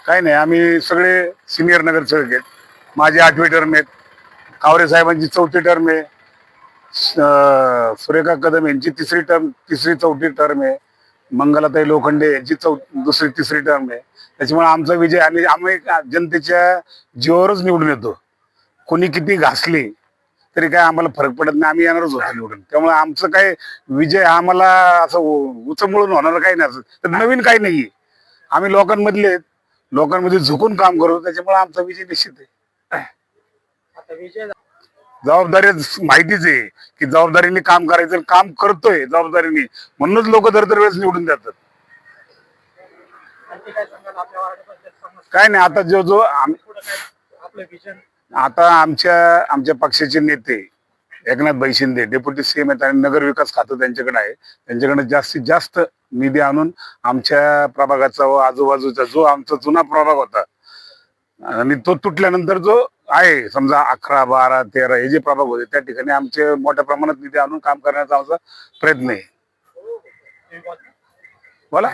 काय नाही, आम्ही सगळे सिनियर नगरसेवक आहेत. माझी 8वी टर्म आहेत. कावरे साहेबांची 4थी टर्म आहे. सुरेखा कदम यांची तिसरी 4थी टर्म आहे. मंगलाताई लोखंडे यांची दुसरी 3री टर्म आहे. त्याच्यामुळे आमचा विजय आणि आम्ही जनतेच्या जीवावरच निवडून येतो. कोणी किती घासली तरी काय आम्हाला फरक पडत नाही, आम्ही येणारच होतो निवडून. त्यामुळे आमचं काय विजय आम्हाला असं उचंबळून होणार काही नाही, तर नवीन काही नाहीये. आम्ही लोकांमधले आहेत. लोकांमध्ये झुकून काम करू, त्याच्यामुळे आमचा विजय निश्चित आहे. जबाबदारी माहितीच आहे की जबाबदारीने काम करायचं, काम करतोय जबाबदारीने, म्हणूनच लोक दर वेळेस निवडून देतात. काय नाही, आता जो आता आमच्या पक्षाचे नेते एकनाथ शिंदे डेप्युटी सीएम आहेत आणि नगर विकास खातं त्यांच्याकडे आहे. त्यांच्याकडे जास्तीत जास्त निधी आणून आमच्या प्रभागाचा व आजूबाजूचा जो आमचा जुना प्रभाग होता आणि तो तुटल्यानंतर जो आहे, समजा 11, 12, 13 हे जे प्रभाग होते त्या ठिकाणी आमचे मोठ्या प्रमाणात निधी आणून काम करण्याचा आमचा प्रयत्न आहे. बोला.